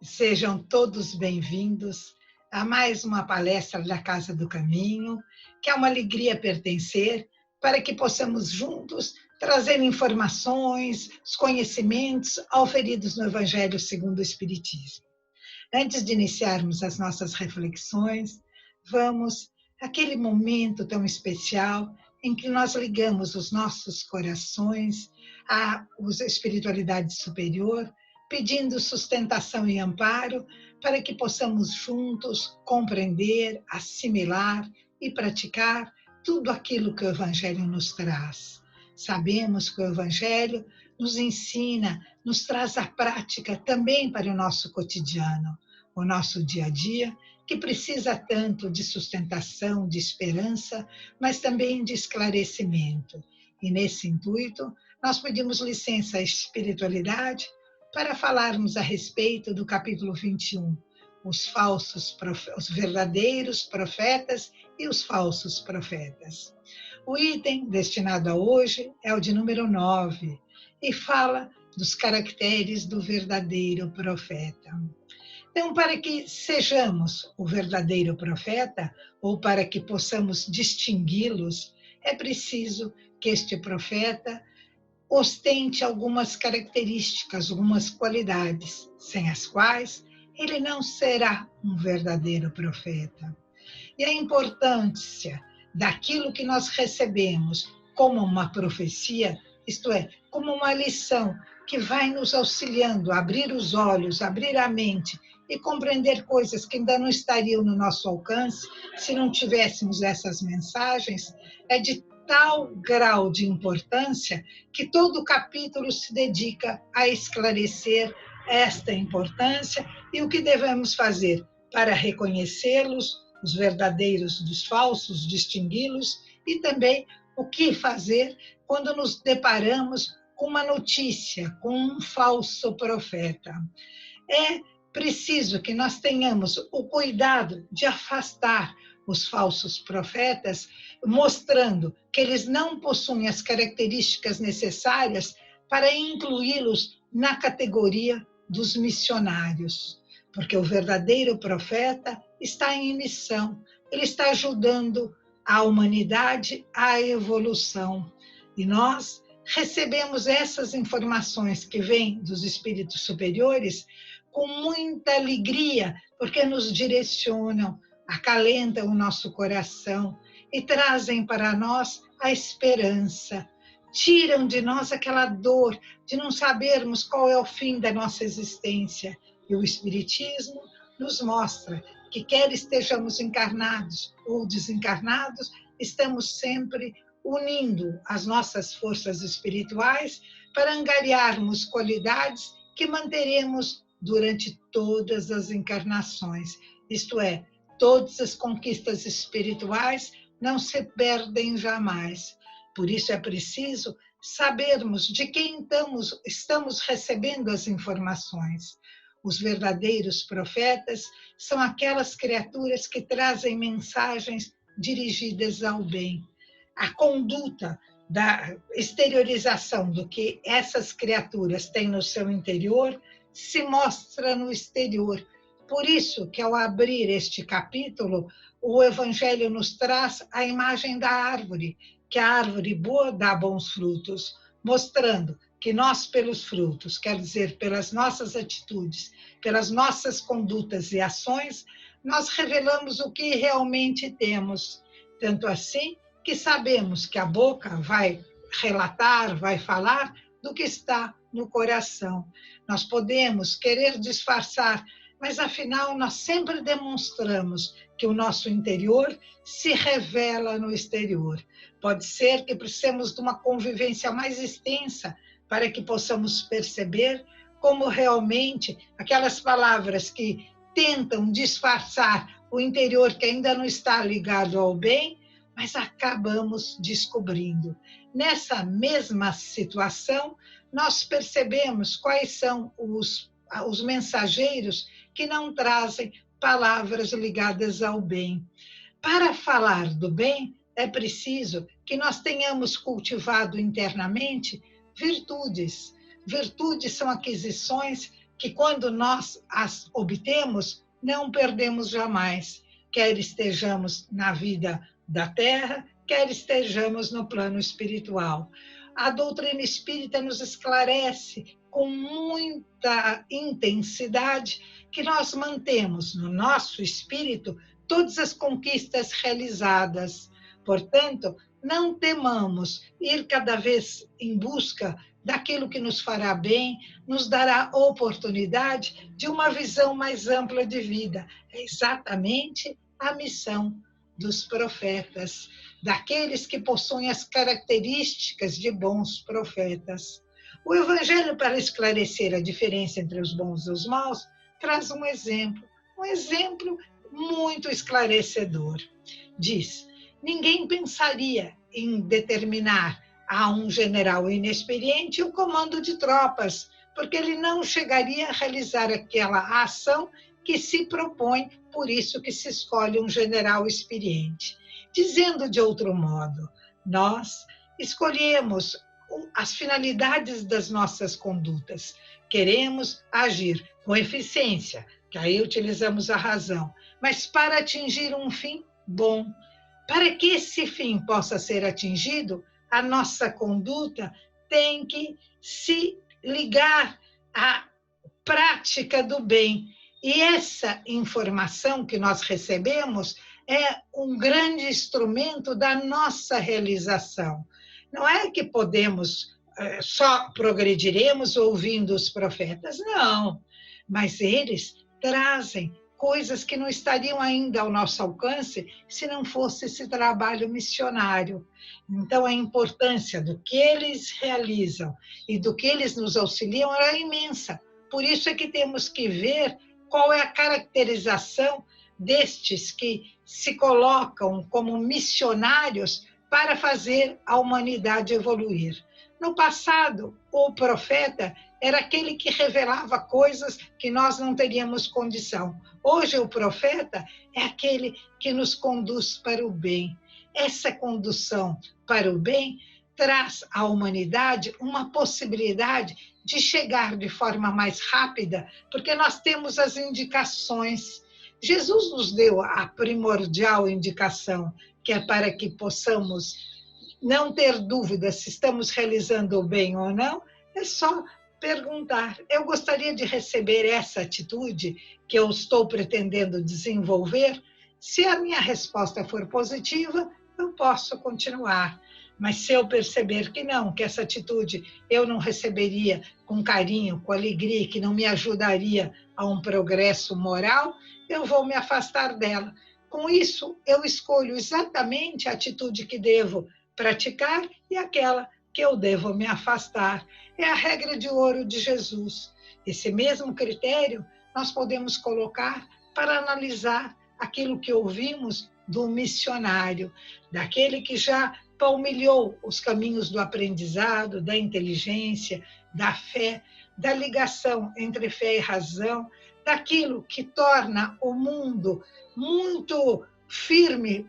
Sejam todos bem-vindos a mais uma palestra da Casa do Caminho, que é uma alegria pertencer, para que possamos juntos trazer informações, os conhecimentos auferidos no Evangelho segundo o Espiritismo. Antes de iniciarmos as nossas reflexões, vamos àquele momento tão especial em que nós ligamos os nossos corações à espiritualidade superior, pedindo sustentação e amparo para que possamos juntos compreender, assimilar e praticar tudo aquilo que o Evangelho nos traz. Sabemos que o Evangelho nos ensina, nos traz a prática também para o nosso cotidiano, o nosso dia a dia, que precisa tanto de sustentação, de esperança, mas também de esclarecimento. E nesse intuito, nós pedimos licença à espiritualidade para falarmos a respeito do capítulo 21, os verdadeiros profetas e os falsos profetas. O item destinado a hoje é o de número 9 e fala dos caracteres do verdadeiro profeta. Então, para que sejamos o verdadeiro profeta, ou para que possamos distingui-los, é preciso que este profeta ostente algumas características, algumas qualidades, sem as quais ele não será um verdadeiro profeta. E a importância daquilo que nós recebemos como uma profecia, isto é, como uma lição que vai nos auxiliando a abrir os olhos, abrir a mente e compreender coisas que ainda não estariam no nosso alcance se não tivéssemos essas mensagens, é de tal grau de importância que todo o capítulo se dedica a esclarecer esta importância e o que devemos fazer para reconhecê-los, os verdadeiros dos falsos, distingui-los, e também o que fazer quando nos deparamos com uma notícia, com um falso profeta. É preciso que nós tenhamos o cuidado de afastar os falsos profetas, mostrando que eles não possuem as características necessárias para incluí-los na categoria dos missionários. Porque o verdadeiro profeta está em missão, ele está ajudando a humanidade à evolução. E nós recebemos essas informações que vêm dos espíritos superiores com muita alegria, porque nos direcionam, acalentam o nosso coração e trazem para nós a esperança. Tiram de nós aquela dor de não sabermos qual é o fim da nossa existência. E o Espiritismo nos mostra que quer estejamos encarnados ou desencarnados, estamos sempre unindo as nossas forças espirituais para angariarmos qualidades que manteremos durante todas as encarnações. Isto é, todas as conquistas espirituais não se perdem jamais. Por isso é preciso sabermos de quem estamos recebendo as informações. Os verdadeiros profetas são aquelas criaturas que trazem mensagens dirigidas ao bem. A conduta da exteriorização do que essas criaturas têm no seu interior se mostra no exterior. Por isso que ao abrir este capítulo, o Evangelho nos traz a imagem da árvore, que a árvore boa dá bons frutos, mostrando que nós, pelos frutos, quer dizer, pelas nossas atitudes, pelas nossas condutas e ações, nós revelamos o que realmente temos. Tanto assim que sabemos que a boca vai relatar, vai falar do que está no coração. Nós podemos querer disfarçar, mas afinal nós sempre demonstramos que o nosso interior se revela no exterior. Pode ser que precisemos de uma convivência mais extensa para que possamos perceber como realmente aquelas palavras que tentam disfarçar o interior que ainda não está ligado ao bem, mas acabamos descobrindo. Nessa mesma situação, nós percebemos quais são os mensageiros que não trazem palavras ligadas ao bem. Para falar do bem, é preciso que nós tenhamos cultivado internamente virtudes. Virtudes são aquisições que, quando nós as obtemos, não perdemos jamais, quer estejamos na vida da terra, quer estejamos no plano espiritual. A doutrina espírita nos esclarece com muita intensidade que nós mantemos no nosso espírito todas as conquistas realizadas. Portanto, não temamos ir cada vez em busca daquilo que nos fará bem, nos dará oportunidade de uma visão mais ampla de vida. É exatamente a missão dos profetas, daqueles que possuem as características de bons profetas. O Evangelho, para esclarecer a diferença entre os bons e os maus, traz um exemplo muito esclarecedor. Diz: ninguém pensaria em determinar a um general inexperiente o comando de tropas, porque ele não chegaria a realizar aquela ação que se propõe, por isso que se escolhe um general experiente. Dizendo de outro modo, nós escolhemos as finalidades das nossas condutas. Queremos agir com eficiência, que aí utilizamos a razão, mas para atingir um fim bom. Para que esse fim possa ser atingido, a nossa conduta tem que se ligar à prática do bem. E essa informação que nós recebemos é um grande instrumento da nossa realização. Não é que só progrediremos ouvindo os profetas, não. Mas eles trazem coisas que não estariam ainda ao nosso alcance se não fosse esse trabalho missionário. Então, a importância do que eles realizam e do que eles nos auxiliam é imensa. Por isso é que temos que ver qual é a caracterização destes que se colocam como missionários para fazer a humanidade evoluir. No passado, o profeta era aquele que revelava coisas que nós não teríamos condição. Hoje, o profeta é aquele que nos conduz para o bem. Essa condução para o bem traz à humanidade uma possibilidade de chegar de forma mais rápida, porque nós temos as indicações. Jesus nos deu a primordial indicação, que é para que possamos não ter dúvida se estamos realizando o bem ou não, é só perguntar. Eu gostaria de receber essa atitude que eu estou pretendendo desenvolver. Se a minha resposta for positiva, eu posso continuar. Mas se eu perceber que não, que essa atitude eu não receberia com carinho, com alegria, que não me ajudaria a um progresso moral, eu vou me afastar dela. Com isso, eu escolho exatamente a atitude que devo praticar e aquela que eu devo me afastar. É a regra de ouro de Jesus. Esse mesmo critério nós podemos colocar para analisar aquilo que ouvimos do missionário, daquele que já palmilhou os caminhos do aprendizado, da inteligência, da fé, da ligação entre fé e razão, daquilo que torna o mundo muito firme,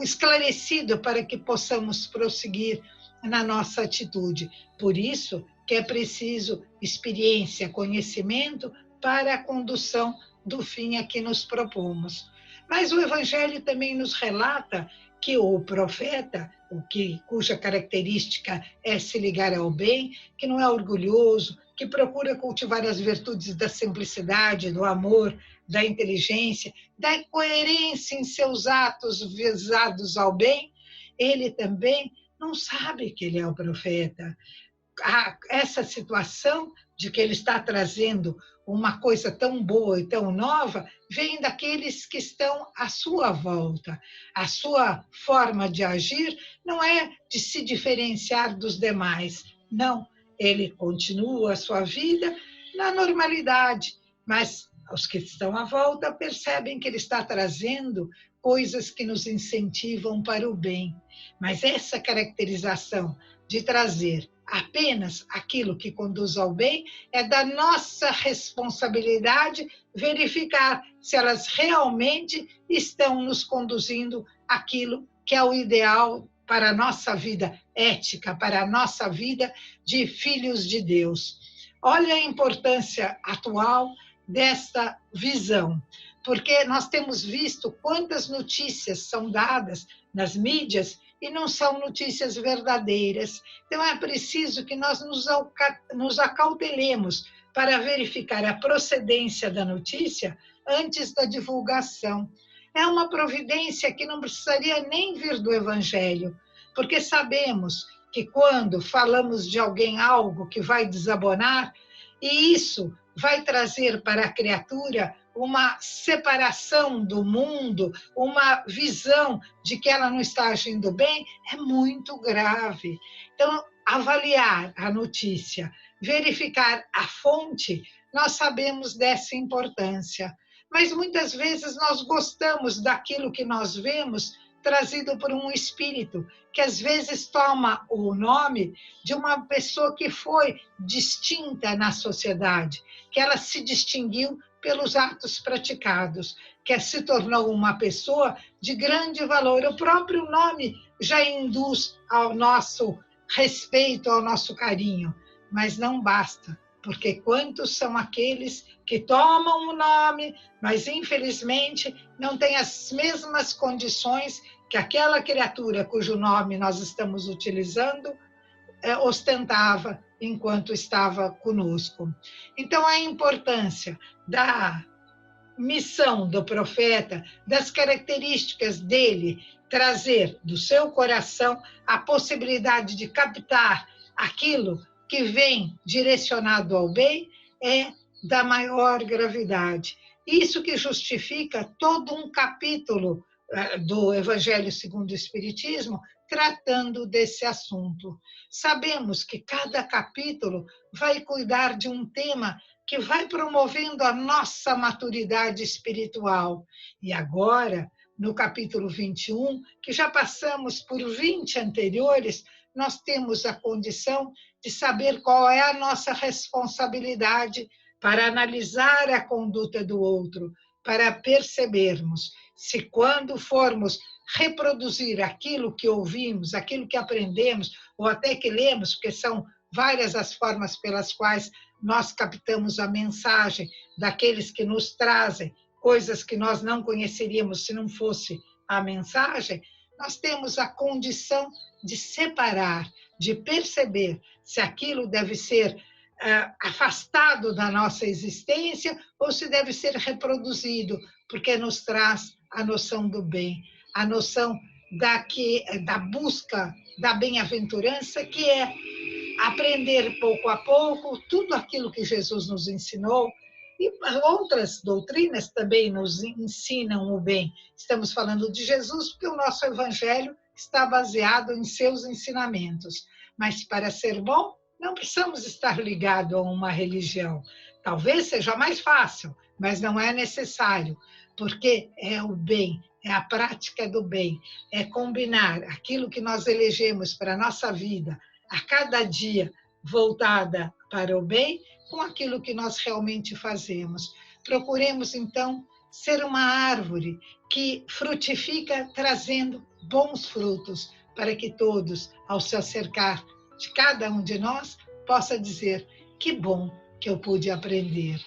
esclarecido para que possamos prosseguir na nossa atitude. Por isso que é preciso experiência, conhecimento para a condução do fim a que nos propomos. Mas o Evangelho também nos relata que o profeta, cuja característica é se ligar ao bem, que não é orgulhoso, que procura cultivar as virtudes da simplicidade, do amor, da inteligência, da coerência em seus atos visados ao bem, ele também não sabe que ele é o profeta. Essa situação de que ele está trazendo uma coisa tão boa e tão nova vem daqueles que estão à sua volta. A sua forma de agir não é de se diferenciar dos demais, não. Ele continua a sua vida na normalidade, mas os que estão à volta percebem que ele está trazendo coisas que nos incentivam para o bem. Mas essa caracterização de trazer apenas aquilo que conduz ao bem, é da nossa responsabilidade verificar se elas realmente estão nos conduzindo àquilo que é o ideal para a nossa vida ética, para a nossa vida de filhos de Deus. Olha a importância atual desta visão, porque nós temos visto quantas notícias são dadas nas mídias e não são notícias verdadeiras. Então, é preciso que nós nos acautelemos para verificar a procedência da notícia antes da divulgação. É uma providência que não precisaria nem vir do Evangelho, porque sabemos que quando falamos de alguém algo que vai desabonar, e isso vai trazer para a criatura uma separação do mundo, uma visão de que ela não está agindo bem, é muito grave. Então, avaliar a notícia, verificar a fonte, nós sabemos dessa importância. Mas muitas vezes nós gostamos daquilo que nós vemos trazido por um espírito, que às vezes toma o nome de uma pessoa que foi distinta na sociedade, que ela se distinguiu pelos atos praticados, que se tornou uma pessoa de grande valor. O próprio nome já induz ao nosso respeito, ao nosso carinho, mas não basta, porque quantos são aqueles que tomam o nome, mas infelizmente não têm as mesmas condições que aquela criatura cujo nome nós estamos utilizando ostentava enquanto estava conosco. Então, a importância da missão do profeta, das características dele, trazer do seu coração a possibilidade de captar aquilo que vem direcionado ao bem, é da maior gravidade. Isso que justifica todo um capítulo do Evangelho segundo o Espiritismo, tratando desse assunto. Sabemos que cada capítulo vai cuidar de um tema que vai promovendo a nossa maturidade espiritual. E agora, no capítulo 21, que já passamos por 20 anteriores, nós temos a condição de saber qual é a nossa responsabilidade para analisar a conduta do outro, para percebermos se quando formos reproduzir aquilo que ouvimos, aquilo que aprendemos, ou até que lemos, porque são várias as formas pelas quais nós captamos a mensagem daqueles que nos trazem coisas que nós não conheceríamos se não fosse a mensagem, nós temos a condição de separar, de perceber se aquilo deve ser afastado da nossa existência ou se deve ser reproduzido, porque nos traz a noção do bem, a noção da busca da bem-aventurança, que é aprender pouco a pouco tudo aquilo que Jesus nos ensinou, e outras doutrinas também nos ensinam o bem. Estamos falando de Jesus porque o nosso evangelho está baseado em seus ensinamentos. Mas para ser bom, não precisamos estar ligados a uma religião. Talvez seja mais fácil, mas não é necessário, porque é o bem, é a prática do bem, é combinar aquilo que nós elegemos para a nossa vida, a cada dia voltada para o bem, com aquilo que nós realmente fazemos. Procuremos, então, ser uma árvore que frutifica trazendo bons frutos, para que todos, ao se acercar de cada um de nós, possa dizer: que bom que eu pude aprender.